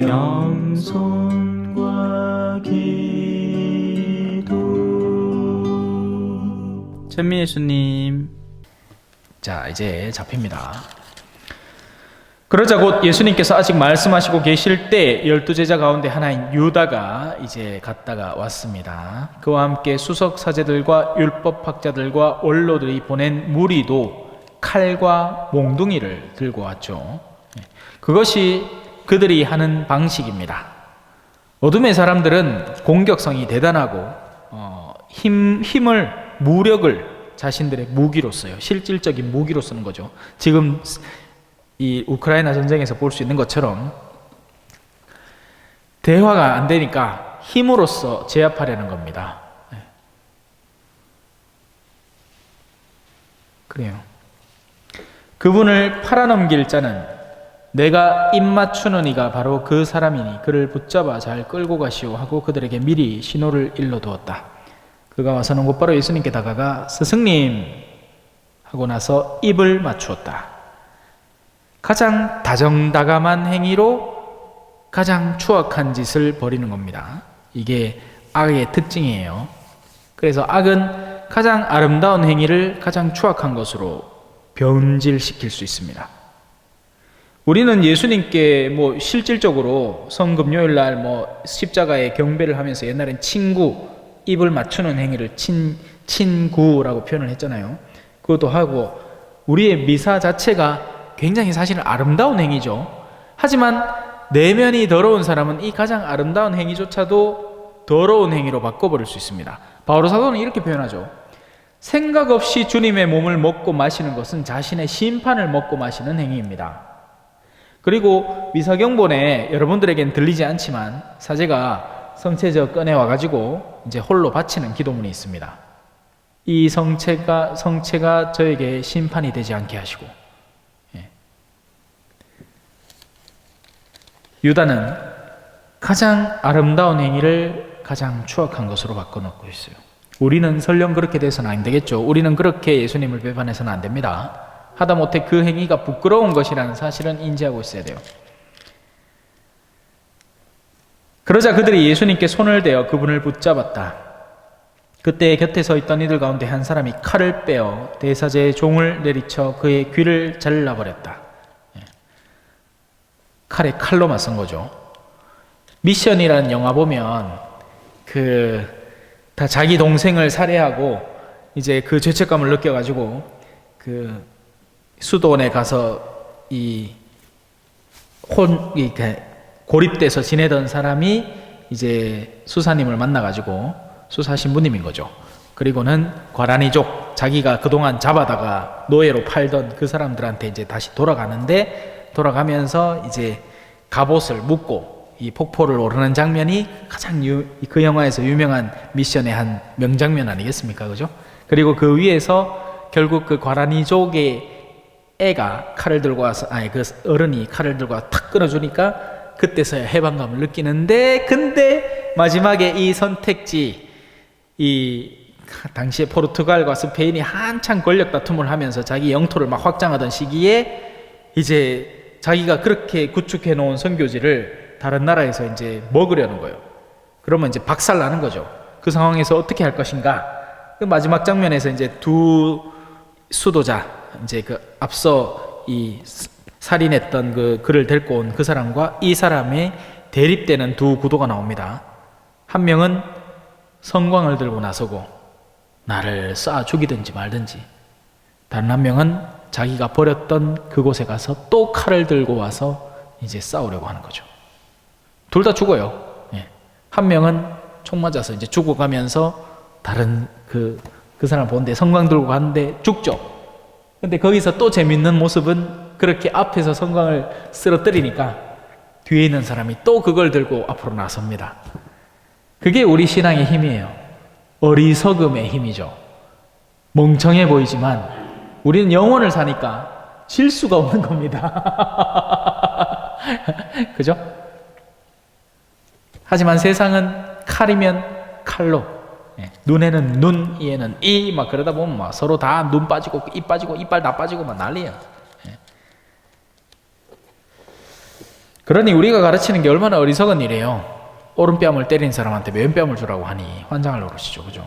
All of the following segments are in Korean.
겸손과 기도. 천미 예수님. 자, 이제 잡힙니다. 그러자 곧 예수님께서 아직 말씀하시고 계실 때 12제자 가운데 하나인 유다가 이제 갔다가 왔습니다. 그와 함께 수석 사제들과 율법학자들과 원로들이 보낸 무리도 칼과 몽둥이를 들고 왔죠. 그것이 그들이 하는 방식입니다. 어둠의 사람들은 공격성이 대단하고 무력을 자신들의 무기로 써요. 실질적인 무기로 쓰는 거죠. 지금 이 우크라이나 전쟁에서 볼 수 있는 것처럼 대화가 안 되니까 힘으로써 제압하려는 겁니다. 그래요. 그분을 팔아넘길 자는 내가 입 맞추는 이가 바로 그 사람이니 그를 붙잡아 잘 끌고 가시오 하고 그들에게 미리 신호를 일러두었다. 그가 와서는 곧바로 예수님께 다가가 스승님 하고 나서 입을 맞추었다. 가장 다정다감한 행위로 가장 추악한 짓을 벌이는 겁니다. 이게 악의 특징이에요. 그래서 악은 가장 아름다운 행위를 가장 추악한 것으로 변질시킬 수 있습니다. 우리는 예수님께 실질적으로 성금요일 날 십자가에 경배를 하면서 옛날엔 친구, 입을 맞추는 행위를 친구라고 표현을 했잖아요. 그것도 하고 우리의 미사 자체가 굉장히 사실은 아름다운 행위죠. 하지만 내면이 더러운 사람은 이 가장 아름다운 행위조차도 더러운 행위로 바꿔버릴 수 있습니다. 바오로 사도는 이렇게 표현하죠. 생각 없이 주님의 몸을 먹고 마시는 것은 자신의 심판을 먹고 마시는 행위입니다. 그리고 미사경본에 여러분들에겐 들리지 않지만 사제가 성체저 꺼내와가지고 이제 홀로 바치는 기도문이 있습니다. 이 성체가 저에게 심판이 되지 않게 하시고. 유다는 가장 아름다운 행위를 가장 추악한 것으로 바꿔놓고 있어요. 우리는 설령 그렇게 돼서는 안 되겠죠. 우리는 그렇게 예수님을 배반해서는 안 됩니다. 하다못해 그 행위가 부끄러운 것이라는 사실은 인지하고 있어야 돼요. 그러자 그들이 예수님께 손을 대어 그분을 붙잡았다. 그때 곁에 서 있던 이들 가운데 한 사람이 칼을 빼어 대사제의 종을 내리쳐 그의 귀를 잘라버렸다. 칼로 맞선 거죠. 미션이라는 영화 보면 다 자기 동생을 살해하고 이제 그 죄책감을 느껴가지고 수도원에 가서 고립돼서 지내던 사람이 이제 수사님을 만나가지고 수사 신부님인 거죠. 그리고는 과란이족, 자기가 그동안 잡아다가 노예로 팔던 그 사람들한테 이제 다시 돌아가면서 이제 갑옷을 묶고 이 폭포를 오르는 장면이 가장 그 영화에서 유명한 미션의 한 명장면 아니겠습니까? 그죠? 그리고 그 위에서 결국 그 과란이족의 애가 칼을 들고 와서, 그 어른이 칼을 들고 와서 탁 끊어주니까 그때서야 해방감을 느끼는데, 근데 마지막에 이 선택지, 당시에 포르투갈과 스페인이 한창 권력 다툼을 하면서 자기 영토를 막 확장하던 시기에 이제 자기가 그렇게 구축해 놓은 선교지를 다른 나라에서 이제 먹으려는 거예요. 그러면 이제 박살 나는 거죠. 그 상황에서 어떻게 할 것인가? 그 마지막 장면에서 이제 두 수도자, 이제 앞서 살인했던 그를 데리고 온 그 사람과 이 사람의 대립되는 두 구도가 나옵니다. 한 명은 성광을 들고 나서고 나를 쏴 죽이든지 말든지, 다른 한 명은 자기가 버렸던 그곳에 가서 또 칼을 들고 와서 이제 싸우려고 하는 거죠. 둘 다 죽어요. 한 명은 총 맞아서 이제 죽어가면서 다른 그 사람 보는데 성광 들고 가는데 죽죠. 근데 거기서 또 재밌는 모습은 그렇게 앞에서 성광을 쓰러뜨리니까 뒤에 있는 사람이 또 그걸 들고 앞으로 나섭니다. 그게 우리 신앙의 힘이에요. 어리석음의 힘이죠. 멍청해 보이지만 우리는 영혼을 사니까 질 수가 없는 겁니다. 그죠? 하지만 세상은 칼이면 칼로, 눈에는 눈, 이에는 이, 막 그러다 보면 막 서로 다 눈 빠지고, 입 빠지고, 이빨 다 빠지고 막 난리야. 그러니 우리가 가르치는 게 얼마나 어리석은 일이에요. 오른뺨을 때린 사람한테 왼뺨을 주라고 하니 환장을 노릇이죠. 그죠?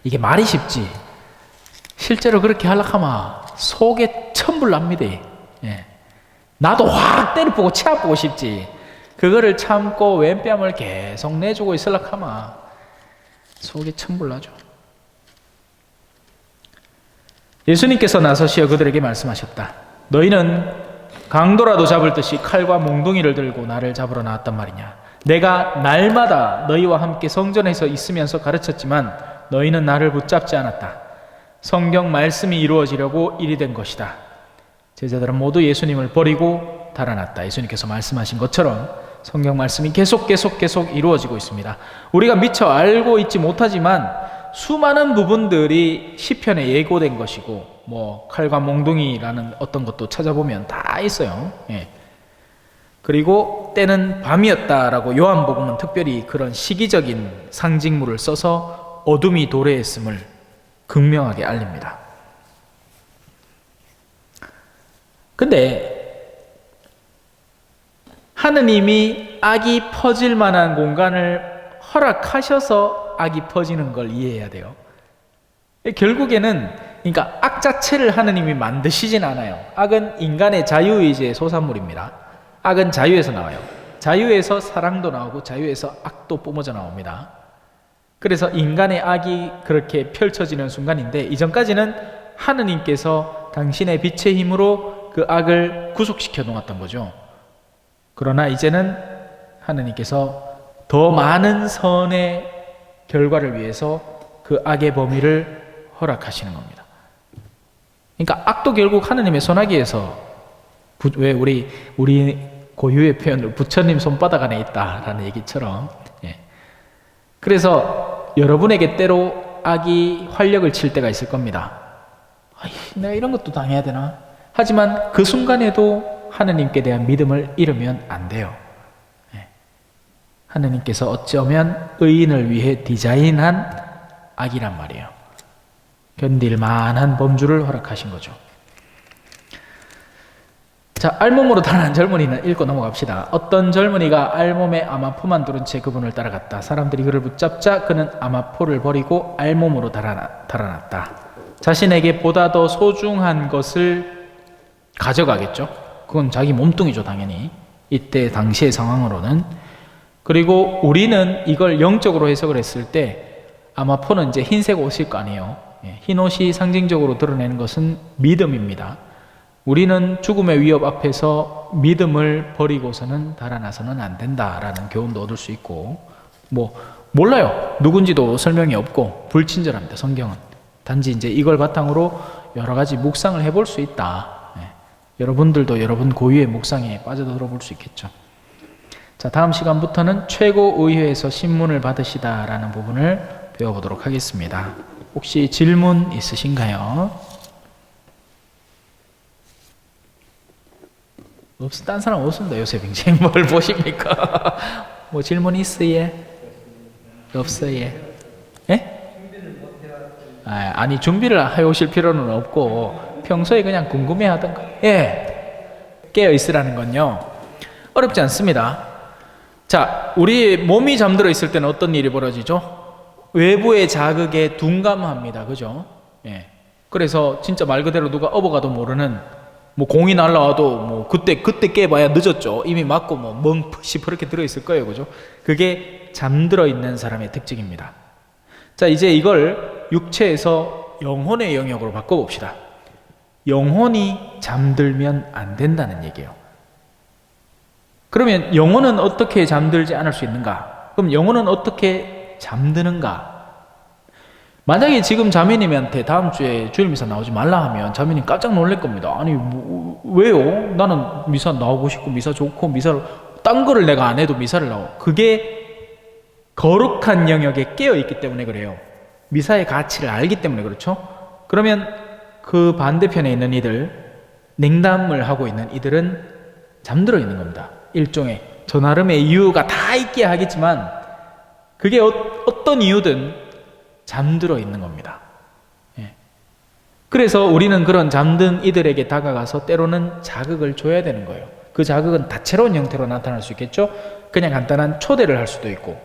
이게 말이 쉽지 실제로 그렇게 하려고 하면 속에 천불 납니다. 예. 나도 확 때려보고 치아보고 싶지 그거를 참고 왼뺨을 계속 내주고 있으려고 하면 속에 천불 나죠. 예수님께서 나서시어 그들에게 말씀하셨다. 너희는 강도라도 잡을 듯이 칼과 몽둥이를 들고 나를 잡으러 나왔단 말이냐. 내가 날마다 너희와 함께 성전에서 있으면서 가르쳤지만 너희는 나를 붙잡지 않았다. 성경 말씀이 이루어지려고 일이 된 것이다. 제자들은 모두 예수님을 버리고 달아났다. 예수님께서 말씀하신 것처럼 성경 말씀이 계속 이루어지고 있습니다. 우리가 미처 알고 있지 못하지만 수많은 부분들이 시편에 예고된 것이고 뭐 칼과 몽둥이라는 어떤 것도 찾아보면 다 있어요. 예. 그리고 때는 밤이었다라고 요한복음은 특별히 그런 시기적인 상징물을 써서 어둠이 도래했음을 극명하게 알립니다. 근데 하느님이 악이 퍼질 만한 공간을 허락하셔서 악이 퍼지는 걸 이해해야 돼요. 결국에는 그러니까 악 자체를 하느님이 만드시진 않아요. 악은 인간의 자유의지의 소산물입니다. 악은 자유에서 나와요. 자유에서 사랑도 나오고 자유에서 악도 뿜어져 나옵니다. 그래서 인간의 악이 그렇게 펼쳐지는 순간인데 이전까지는 하느님께서 당신의 빛의 힘으로 그 악을 구속시켜 놓았던 거죠. 그러나 이제는 하느님께서 더 많은 선의 결과를 위해서 그 악의 범위를 허락하시는 겁니다. 그러니까 악도 결국 하느님의 손아귀에서 왜 우리 고유의 표현으로 부처님 손바닥 안에 있다라는 얘기처럼 그래서 여러분에게 때로 악이 활력을 칠 때가 있을 겁니다. 내가 이런 것도 당해야 되나? 하지만 그 순간에도 하느님께 대한 믿음을 잃으면 안 돼요. 하느님께서 어쩌면 의인을 위해 디자인한 악이란 말이에요. 견딜 만한 범주를 허락하신 거죠. 자, 알몸으로 달아난 젊은이는 읽고 넘어갑시다. 어떤 젊은이가 알몸에 암화포만 두른 채 그분을 따라갔다. 사람들이 그를 붙잡자 그는 암화포를 버리고 알몸으로 달아났다. 자신에게 보다 더 소중한 것을 가져가겠죠. 그건 자기 몸뚱이죠, 당연히. 이때 당시의 상황으로는. 그리고 우리는 이걸 영적으로 해석을 했을 때 암화포는 이제 흰색 옷일 거 아니에요. 흰 옷이 상징적으로 드러내는 것은 믿음입니다. 우리는 죽음의 위협 앞에서 믿음을 버리고서는 달아나서는 안 된다라는 교훈도 얻을 수 있고, 몰라요. 누군지도 설명이 없고 불친절합니다. 성경은. 단지 이제 이걸 바탕으로 여러 가지 묵상을 해볼 수 있다. 여러분들도 여러분 고유의 묵상에 빠져들어 볼 수 있겠죠. 자, 다음 시간부터는 최고의회에서 신문을 받으시다라는 부분을 배워보도록 하겠습니다. 혹시 질문 있으신가요? 딴 사람 없습니다. 요새 굉장히 뭘 보십니까? 뭐 질문 있어요? 없어요? 예? 아니 준비를 해오실 필요는 없고 평소에 그냥 궁금해하던가. 깨어 있으라는 건요 어렵지 않습니다. 자, 우리 몸이 잠들어 있을 때는 어떤 일이 벌어지죠? 외부의 자극에 둔감합니다. 그죠? 그래서 진짜 말 그대로 누가 업어가도 모르는 공이 날라와도 그때 깨봐야 늦었죠. 이미 맞고 멍푸시 그렇게 들어있을 거예요. 그죠? 그게 잠들어 있는 사람의 특징입니다. 자, 이제 이걸 육체에서 영혼의 영역으로 바꿔봅시다. 영혼이 잠들면 안 된다는 얘기예요. 그러면 영혼은 어떻게 잠들지 않을 수 있는가? 그럼 영혼은 어떻게 잠드는가? 만약에 지금 자매님한테 다음 주에 주일 미사 나오지 말라 하면 자매님 깜짝 놀랄 겁니다. 아니 왜요? 나는 미사 나오고 싶고 미사 좋고 미사를 딴 거를 내가 안 해도 미사를 나오. 그게 거룩한 영역에 깨어 있기 때문에 그래요. 미사의 가치를 알기 때문에 그렇죠. 그러면 그 반대편에 있는 이들, 냉담을 하고 있는 이들은 잠들어 있는 겁니다. 일종의 저 나름의 이유가 다 있게 하겠지만 그게 어떤 이유든 잠들어 있는 겁니다. 그래서 우리는 그런 잠든 이들에게 다가가서 때로는 자극을 줘야 되는 거예요. 그 자극은 다채로운 형태로 나타날 수 있겠죠. 그냥 간단한 초대를 할 수도 있고.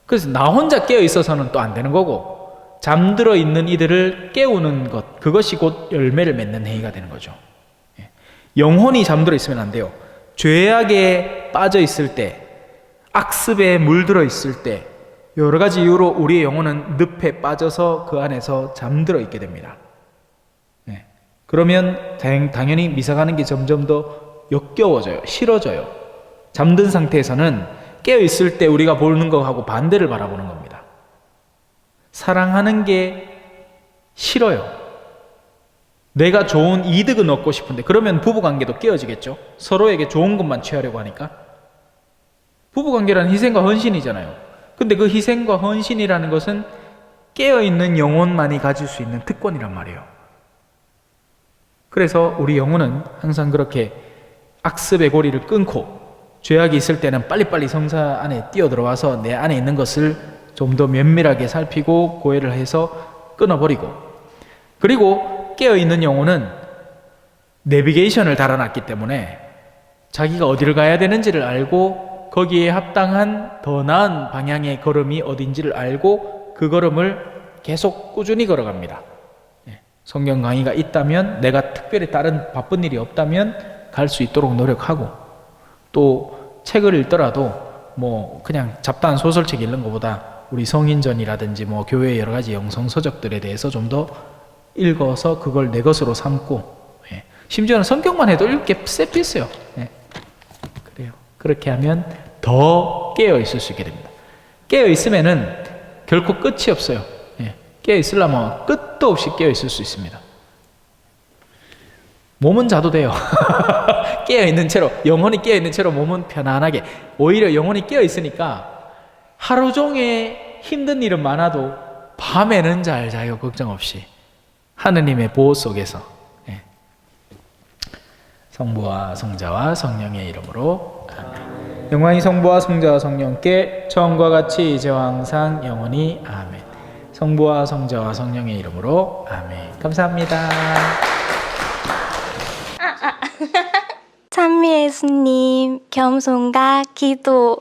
그래서 나 혼자 깨어 있어서는 또 안 되는 거고, 잠들어 있는 이들을 깨우는 것, 그것이 곧 열매를 맺는 행위가 되는 거죠. 영혼이 잠들어 있으면 안 돼요. 죄악에 빠져 있을 때, 악습에 물들어 있을 때, 여러 가지 이유로 우리의 영혼은 늪에 빠져서 그 안에서 잠들어 있게 됩니다. 그러면 당연히 미사가는 게 점점 더 역겨워져요. 싫어져요. 잠든 상태에서는 깨어 있을 때 우리가 보는 것하고 반대를 바라보는 겁니다. 사랑하는 게 싫어요. 내가 좋은 이득은 얻고 싶은데, 그러면 부부관계도 깨어지겠죠. 서로에게 좋은 것만 취하려고 하니까. 부부관계란 희생과 헌신이잖아요. 근데 그 희생과 헌신이라는 것은 깨어있는 영혼만이 가질 수 있는 특권이란 말이에요. 그래서 우리 영혼은 항상 그렇게 악습의 고리를 끊고, 죄악이 있을 때는 빨리빨리 성사 안에 뛰어들어와서 내 안에 있는 것을 좀 더 면밀하게 살피고 고해를 해서 끊어버리고, 그리고 깨어있는 영혼은 내비게이션을 달아놨기 때문에 자기가 어디를 가야 되는지를 알고 거기에 합당한 더 나은 방향의 걸음이 어딘지를 알고 그 걸음을 계속 꾸준히 걸어갑니다. 성경 강의가 있다면, 내가 특별히 다른 바쁜 일이 없다면 갈 수 있도록 노력하고, 또 책을 읽더라도 뭐 그냥 잡다한 소설책 읽는 것보다 우리 성인전이라든지 뭐 교회의 여러 가지 영성서적들에 대해서 좀 더 읽어서 그걸 내 것으로 삼고, 심지어는 성경만 해도 읽기 셉도 있어요. 그래요. 그렇게 하면 더 깨어 있을 수 있게 됩니다. 깨어 있으면은 결코 끝이 없어요. 깨어 있으려면 끝도 없이 깨어 있을 수 있습니다. 몸은 자도 돼요. 깨어 있는 채로, 영혼이 깨어 있는 채로 몸은 편안하게. 오히려 영혼이 깨어 있으니까 하루 종일 힘든 일은 많아도 밤에는 잘 자요. 걱정 없이. 하느님의 보호 속에서. 성부와 성자와 성령의 이름으로 아멘. 영광이 성부와 성자와 성령께 처음과 같이 이제와 항상 영원히 아멘. 성부와 성자와 성령의 이름으로 아멘. 감사합니다. 찬미 예수님, 겸손과 기도.